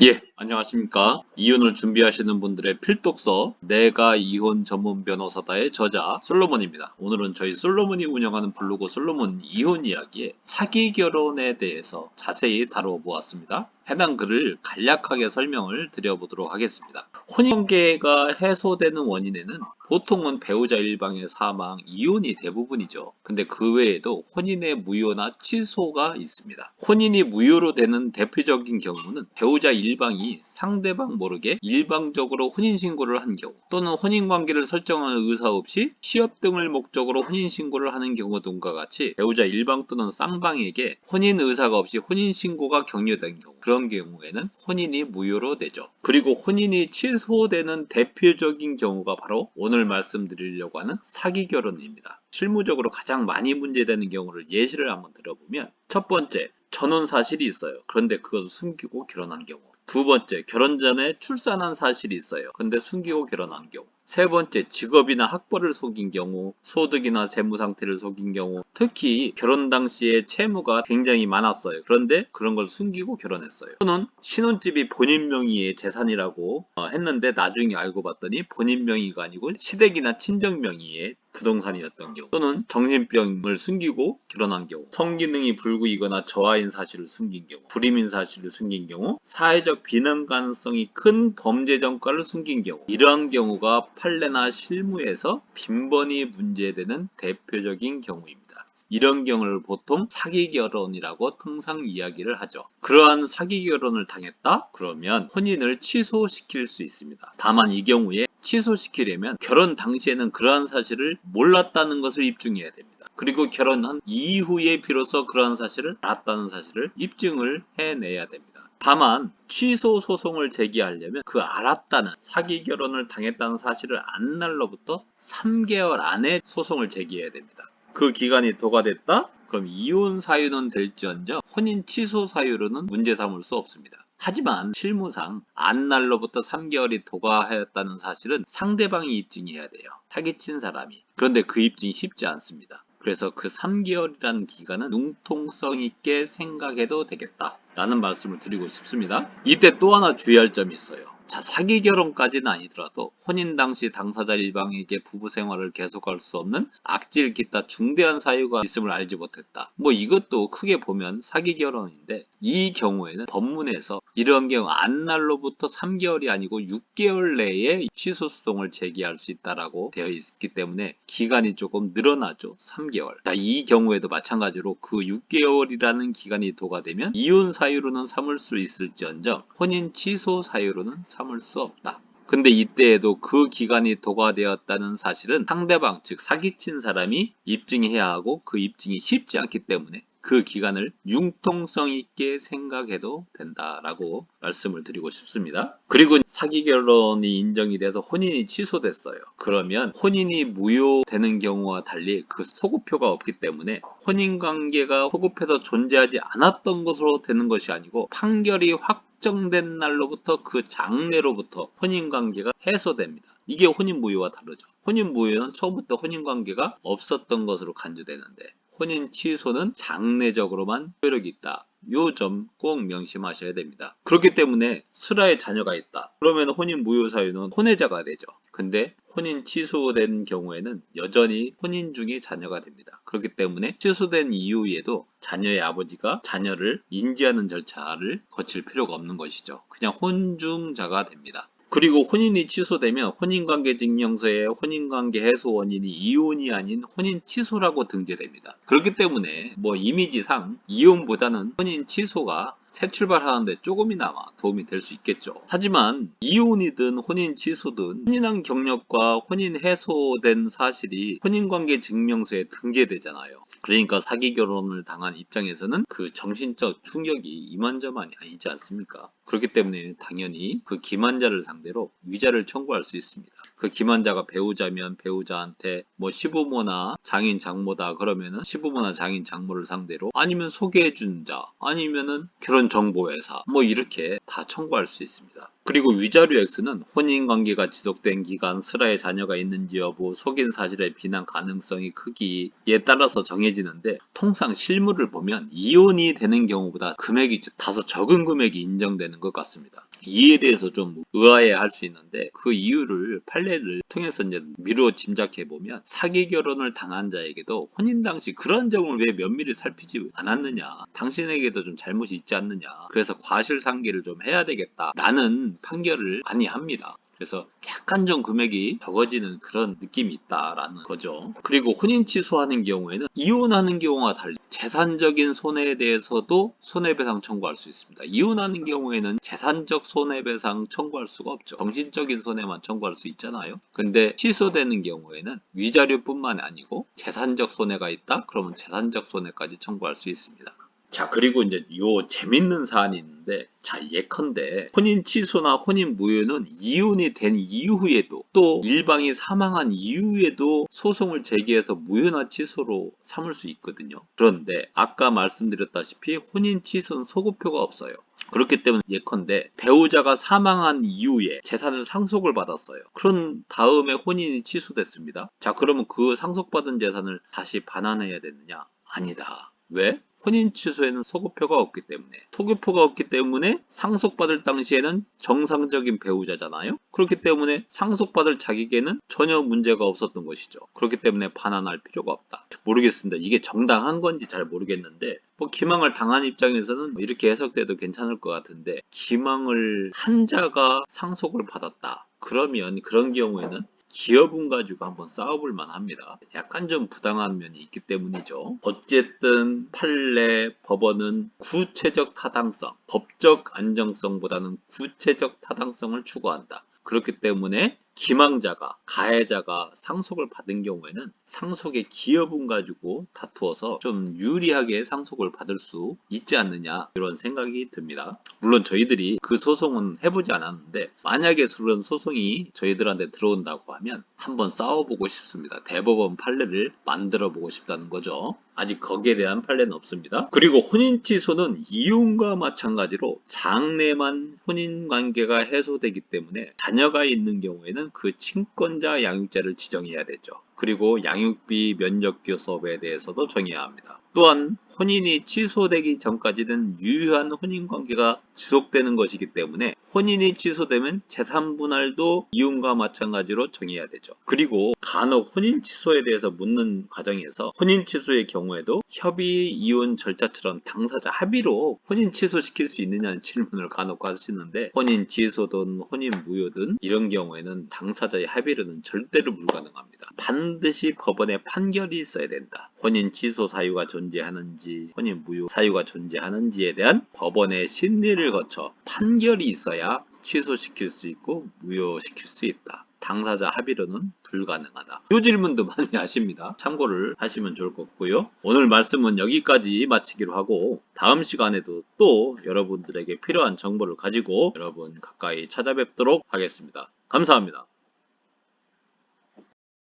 예, 안녕하십니까. 이혼을 준비하시는 분들의 필독서 내가 이혼 전문 변호사다의 저자 솔로몬입니다. 오늘은 저희 솔로몬이 운영하는 블로그 솔로몬 이혼 이야기의 사기 결혼에 대해서 자세히 다뤄보았습니다. 해당 글을 간략하게 설명을 드려보도록 하겠습니다. 혼인관계가 해소되는 원인에는 보통은 배우자 일방의 사망, 이혼이 대부분이죠. 근데 그 외에도 혼인의 무효나 취소가 있습니다. 혼인이 무효로 되는 대표적인 경우는 배우자 일방이 상대방 모르게 일방적으로 혼인신고를 한 경우, 또는 혼인관계를 설정하는 의사 없이 시업 등을 목적으로 혼인신고를 하는 경우 등과 같이 배우자 일방 또는 쌍방에게 혼인 의사가 없이 혼인신고가 격려된 경우, 그런 경우에는 혼인이 무효로 되죠. 그리고 혼인이 취소되는 대표적인 경우가 바로 오늘 말씀드리려고 하는 사기 결혼입니다. 실무적으로 가장 많이 문제되는 경우를 예시를 한번 들어보면, 첫 번째, 전혼 사실이 있어요. 그런데 그것을 숨기고 결혼한 경우. 두 번째, 결혼 전에 출산한 사실이 있어요. 그런데 숨기고 결혼한 경우. 세 번째, 직업이나 학벌을 속인 경우, 소득이나 재무 상태를 속인 경우, 특히 결혼 당시에 채무가 굉장히 많았어요. 그런데 그런 걸 숨기고 결혼했어요. 또는 신혼집이 본인 명의의 재산이라고 했는데 나중에 알고 봤더니 본인 명의가 아니고 시댁이나 친정 명의의 부동산이었던 경우, 또는 정신병을 숨기고 결혼한 경우, 성기능이 불구이거나 저하인 사실을 숨긴 경우, 불임인 사실을 숨긴 경우, 사회적 비난 가능성이 큰 범죄 전과를 숨긴 경우, 이러한 경우가 판례나 실무에서 빈번히 문제되는 대표적인 경우입니다. 이런 경우를 보통 사기 결혼이라고 통상 이야기를 하죠. 그러한 사기 결혼을 당했다? 그러면 혼인을 취소시킬 수 있습니다. 다만 이 경우에 취소시키려면 결혼 당시에는 그러한 사실을 몰랐다는 것을 입증해야 됩니다. 그리고 결혼한 이후에 비로소 그러한 사실을 알았다는 사실을 입증을 해내야 됩니다. 다만 취소 소송을 제기하려면 그 알았다는, 사기 결혼을 당했다는 사실을 안 날로부터 3개월 안에 소송을 제기해야 됩니다. 그 기간이 도과됐다? 그럼 이혼 사유는 될지언정 혼인 취소 사유로는 문제 삼을 수 없습니다. 하지만 실무상 안 날로부터 3개월이 도과하였다는 사실은 상대방이 입증해야 돼요. 사기친 사람이. 그런데 그 입증이 쉽지 않습니다. 그래서 그 3개월이라는 기간은 융통성 있게 생각해도 되겠다 라는 말씀을 드리고 싶습니다. 이때 또 하나 주의할 점이 있어요. 자, 사기 결혼까지는 아니더라도 혼인 당시 당사자 일방에게 부부 생활을 계속할 수 없는 악질 기타 중대한 사유가 있음을 알지 못했다. 뭐 이것도 크게 보면 사기 결혼인데, 이 경우에는 법문에서 이런 경우 안 날로부터 3개월이 아니고 6개월 내에 취소소송을 제기할 수 있다라고 되어 있기 때문에 기간이 조금 늘어나죠. 3개월. 자, 이 경우에도 마찬가지로 그 6개월이라는 기간이 도과되면 이혼 사유로는 삼을 수 있을지언정 혼인 취소 사유로는 삼을 수 없다. 근데 이때에도 그 기간이 도과되었다는 사실은 상대방, 즉 사기친 사람이 입증해야 하고, 그 입증이 쉽지 않기 때문에 그 기간을 융통성 있게 생각해도 된다라고 말씀을 드리고 싶습니다. 그리고 사기 결혼이 인정이 돼서 혼인이 취소됐어요. 그러면 혼인이 무효되는 경우와 달리 그 소급표가 없기 때문에 혼인관계가 소급해서 존재하지 않았던 것으로 되는 것이 아니고, 판결이 확정된 날로부터 그 장래로부터 혼인관계가 해소됩니다. 이게 혼인무효와 다르죠. 혼인무효는 처음부터 혼인관계가 없었던 것으로 간주되는데, 혼인 취소는 장래적으로만 효력이 있다. 요 점 꼭 명심하셔야 됩니다. 그렇기 때문에 슬하에 자녀가 있다. 그러면 혼인 무효 사유는 혼외자가 되죠. 근데 혼인 취소된 경우에는 여전히 혼인 중에 자녀가 됩니다. 그렇기 때문에 취소된 이후에도 자녀의 아버지가 자녀를 인지하는 절차를 거칠 필요가 없는 것이죠. 그냥 혼중자가 됩니다. 그리고 혼인이 취소되면 혼인관계증명서에 혼인관계 해소 원인이 이혼이 아닌 혼인 취소라고 등재됩니다. 그렇기 때문에 뭐 이미지상 이혼보다는 혼인 취소가 새 출발하는데 조금이나마 도움이 될 수 있겠죠. 하지만 이혼이든 혼인 취소든 혼인한 경력과 혼인 해소된 사실이 혼인관계 증명서에 등재되잖아요. 그러니까 사기 결혼을 당한 입장에서는 그 정신적 충격이 이만저만이 아니지 않습니까? 그렇기 때문에 당연히 그 기만자를 상대로 위자를 청구할 수 있습니다. 그 기만자가 배우자면 배우자한테 뭐 시부모나 장인 장모다 그러면은 시부모나 장인 장모를 상대로, 아니면 소개해준 자, 아니면은 결혼 결혼정보회사 뭐 이렇게 다 청구할 수 있습니다. 그리고 위자료 X는 혼인관계가 지속된 기간, 슬하에 자녀가 있는지 여부, 속인 사실의 비난 가능성이 크기에 따라서 정해지는데 통상 실물을 보면 이혼이 되는 경우보다 금액이 다소 적은 금액이 인정되는 것 같습니다. 이에 대해서 좀 의아해 할 수 있는데 그 이유를 판례를 통해서 이제 미루어 짐작해 보면 사기 결혼을 당한 자에게도 혼인 당시 그런 점을 왜 면밀히 살피지 않았느냐, 당신에게도 좀 잘못이 있지 않느냐, 그래서 과실상계를 좀 해야 되겠다라는 판결을 많이 합니다. 그래서 약간 좀 금액이 적어지는 그런 느낌이 있다라는 거죠. 그리고 혼인 취소하는 경우에는 이혼하는 경우와 달리 재산적인 손해에 대해서도 손해배상 청구할 수 있습니다. 이혼하는 경우에는 재산적 손해배상 청구할 수가 없죠. 정신적인 손해만 청구할 수 있잖아요. 근데 취소되는 경우에는 위자료뿐만 아니고 재산적 손해가 있다? 그러면 재산적 손해까지 청구할 수 있습니다. 자, 그리고 이제 요 재밌는 사안이 있는데, 자, 예컨대 혼인 취소나 혼인 무효는 이혼이 된 이후에도 또 일방이 사망한 이후에도 소송을 제기해서 무효나 취소로 삼을 수 있거든요. 그런데 아까 말씀드렸다시피 혼인 취소는 소급표가 없어요. 그렇기 때문에 예컨대 배우자가 사망한 이후에 재산을 상속을 받았어요. 그런 다음에 혼인이 취소됐습니다. 자, 그러면 그 상속받은 재산을 다시 반환해야 되느냐? 아니다. 왜? 혼인 취소에는 소급표가 없기 때문에. 소급표가 없기 때문에 상속받을 당시에는 정상적인 배우자잖아요. 그렇기 때문에 상속받을 자기에게는 전혀 문제가 없었던 것이죠. 그렇기 때문에 반환할 필요가 없다. 모르겠습니다. 이게 정당한 건지 잘 모르겠는데 뭐 기망을 당한 입장에서는 이렇게 해석돼도 괜찮을 것 같은데, 기망을 한 자가 상속을 받았다. 그러면 그런 경우에는 기여분 가지고 한번 싸워볼 만합니다. 약간 좀 부당한 면이 있기 때문이죠. 어쨌든 판례, 법원은 구체적 타당성, 법적 안정성보다는 구체적 타당성을 추구한다. 그렇기 때문에 기망자가, 가해자가 상속을 받은 경우에는 상속의 기여분 가지고 다투어서 좀 유리하게 상속을 받을 수 있지 않느냐, 이런 생각이 듭니다. 물론 저희들이 그 소송은 해보지 않았는데 만약에 그런 소송이 저희들한테 들어온다고 하면 한번 싸워보고 싶습니다. 대법원 판례를 만들어 보고 싶다는 거죠. 아직 거기에 대한 판례는 없습니다. 그리고 혼인 취소는 이혼과 마찬가지로 장래만 혼인 관계가 해소되기 때문에 자녀가 있는 경우에는 그 친권자 양육자를 지정해야 되죠. 그리고 양육비 면적 교섭에 대해서도 정해야 합니다. 또한 혼인이 취소되기 전까지는 유효한 혼인관계가 지속되는 것이기 때문에 혼인이 취소되면 재산분할도 이혼과 마찬가지로 정해야 되죠. 그리고 간혹 혼인 취소에 대해서 묻는 과정에서 혼인 취소의 경우에도 협의 이혼 절차처럼 당사자 합의로 혼인 취소시킬 수 있느냐는 질문을 간혹 하시는데, 혼인 취소든 혼인 무효든 이런 경우에는 당사자의 합의로는 절대로 불가능합니다. 반드시 법원의 판결이 있어야 된다. 혼인 취소 사유가 존재하는지 혼인 무효 사유가 존재하는지에 대한 법원의 심리를 거쳐 판결이 있어야 취소시킬 수 있고 무효시킬 수 있다. 당사자 합의로는 불가능하다. 이 질문도 많이 하십니다. 참고를 하시면 좋을 것 같고요. 오늘 말씀은 여기까지 마치기로 하고 다음 시간에도 또 여러분들에게 필요한 정보를 가지고 여러분 가까이 찾아뵙도록 하겠습니다. 감사합니다.